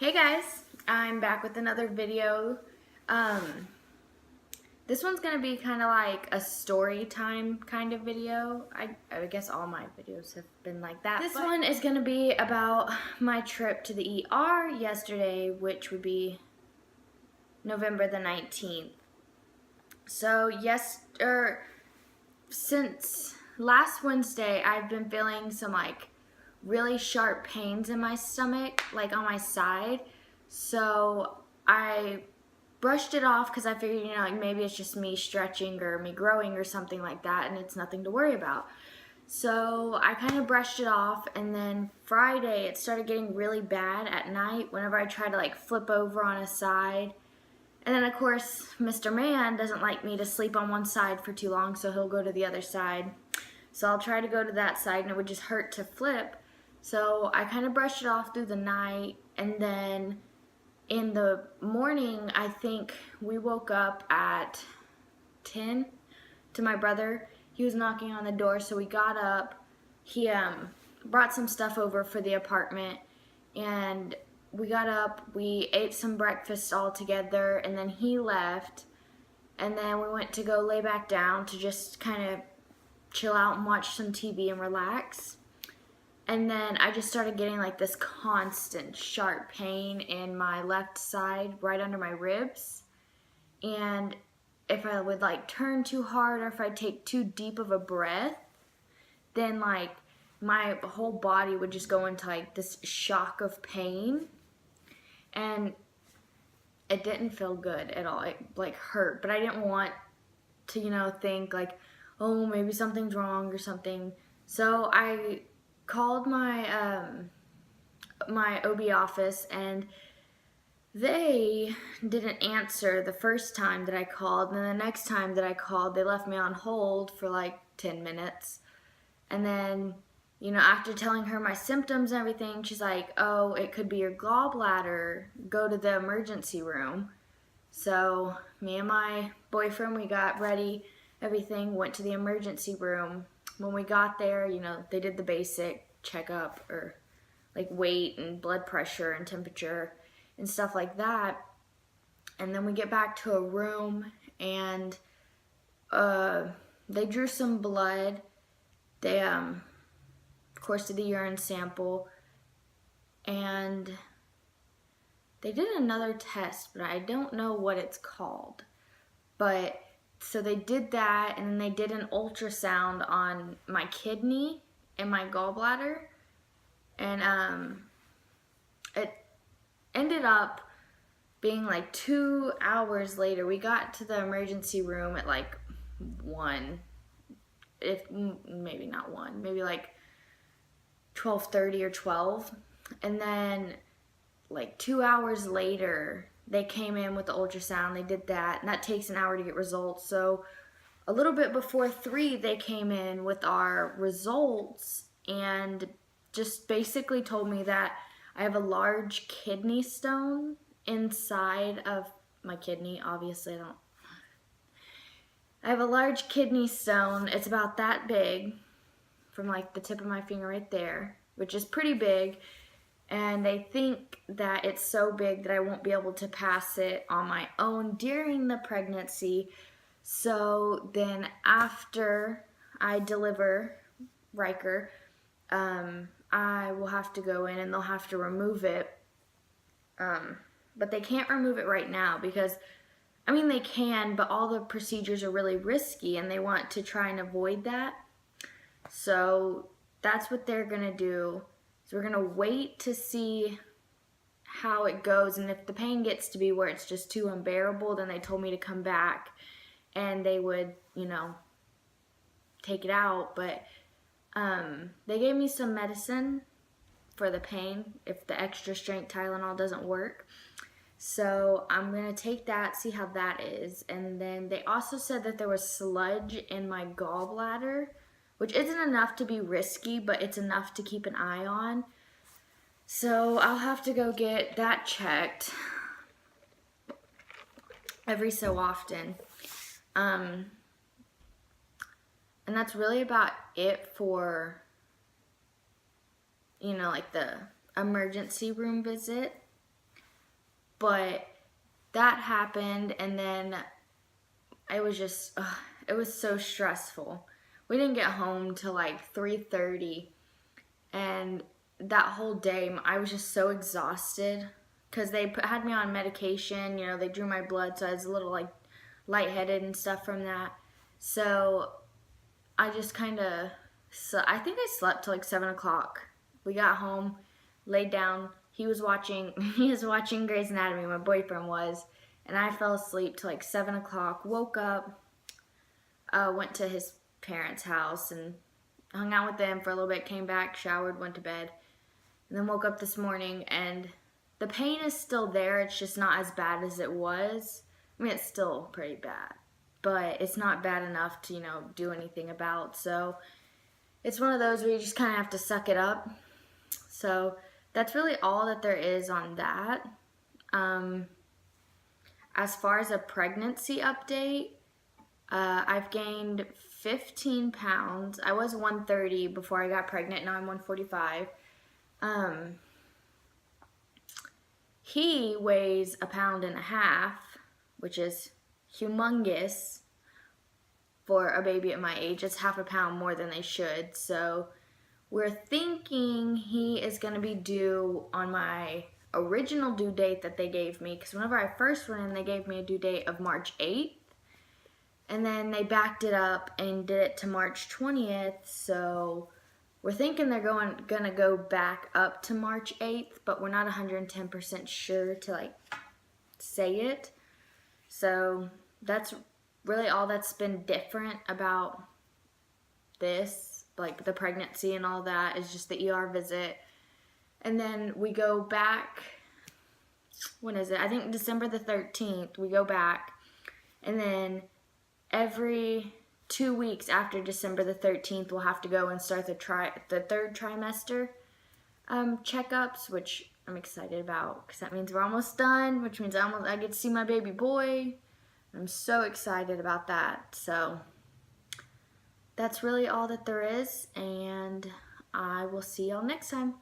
Hey guys, I'm back with another video. This one's gonna be kind of like a story time kind of video. I guess all my videos have been like that. This one is gonna be about my trip to the ER yesterday, which would be November the 19th. So since last Wednesday, I've been feeling some like really sharp pains in my stomach, like on my side. So I brushed it off because I figured, like maybe it's just me stretching or me growing or something like that, and it's nothing to worry about. So I kind of brushed it off, and then Friday it started getting really bad at night whenever I tried to like flip over on a side. And then of course, Mr. Man doesn't like me to sleep on one side for too long, so he'll go to the other side. So I'll try to go to that side, and it would just hurt to flip. So I kind of brushed it off through the night, and then in the morning, I think we woke up at 10 to my brother. He was knocking on the door, so we got up. He brought some stuff over for the apartment, and we got up, we ate some breakfast all together, and then he left, and then we went to go lay back down to just kind of chill out and watch some TV and relax. And then I just started getting like this constant sharp pain in my left side right under my ribs. And if I would like turn too hard or if I take too deep of a breath, then like my whole body would just go into like this shock of pain. And it didn't feel good at all. It like hurt, but I didn't want to, think like, oh, maybe something's wrong or something. So I called my OB office, and they didn't answer the first time that I called, and then the next time that I called, they left me on hold for like 10 minutes. And then, after telling her my symptoms and everything, she's like, oh, it could be your gallbladder. Go to the emergency room. So me and my boyfriend, we got ready, everything, went to the emergency room. When we got there, they did the basic checkup, or like weight and blood pressure and temperature and stuff like that. And then we get back to a room, and they drew some blood. They of course did the urine sample, and they did another test, but I don't know what it's called. But so they did that, and then they did an ultrasound on my kidney and my gallbladder, and it ended up being like 2 hours later. We got to the emergency room at like 1, if maybe not 1, maybe like 12:30 or 12, and then like 2 hours later they came in with the ultrasound. They did that, and that takes an hour to get results. So a little bit before 3 they came in with our results, and just basically told me that I have a large kidney stone inside of my kidney. Obviously I have a large kidney stone. It's about that big, from like the tip of my finger right there, which is pretty big. And they think that it's so big that I won't be able to pass it on my own during the pregnancy. So then after I deliver Riker, I will have to go in, and they'll have to remove it. But they can't remove it right now because, they can, but all the procedures are really risky, and they want to try and avoid that. So that's what they're going to do. So we're going to wait to see how it goes, and if the pain gets to be where it's just too unbearable, then they told me to come back, and they would, take it out. But they gave me some medicine for the pain if the extra strength Tylenol doesn't work. So I'm going to take that, see how that is. And then they also said that there was sludge in my gallbladder, which isn't enough to be risky, but it's enough to keep an eye on. So I'll have to go get that checked every so often. And that's really about it for, like the emergency room visit. But that happened, and then it was just, it was so stressful. We didn't get home till like 3:30, and that whole day I was just so exhausted because they had me on medication. You know, they drew my blood, so I was a little like lightheaded and stuff from that. So I just kind of, I think I slept till like 7 o'clock. We got home, laid down. He was watching Grey's Anatomy, my boyfriend was, and I fell asleep till like 7 o'clock. Woke up, went to his parents' house and hung out with them for a little bit, came back, showered, went to bed, and then woke up this morning, and the pain is still there. It's just not as bad as it was. I mean, it's still pretty bad, but it's not bad enough to, do anything about. So it's one of those where you just kind of have to suck it up. So that's really all that there is on that. As far as a pregnancy update, I've gained 15 pounds. I was 130 before I got pregnant. Now I'm 145. He weighs 1.5 pounds, which is humongous for a baby at my age. It's 0.5 pound more than they should. So we're thinking he is going to be due on my original due date that they gave me, because whenever I first went in, they gave me a due date of March 8th. And then they backed it up and did it to March 20th. So we're thinking they're gonna go back up to March 8th, but we're not 110% sure to say it. So that's really all that's been different about this, like the pregnancy and all that, is just the ER visit. And then we go back, when is it? I think December the 13th, we go back. And then every 2 weeks after December the 13th, we'll have to go and start the third trimester checkups, which I'm excited about, because that means we're almost done, which means I get to see my baby boy. I'm so excited about that. So that's really all that there is, and I will see y'all next time.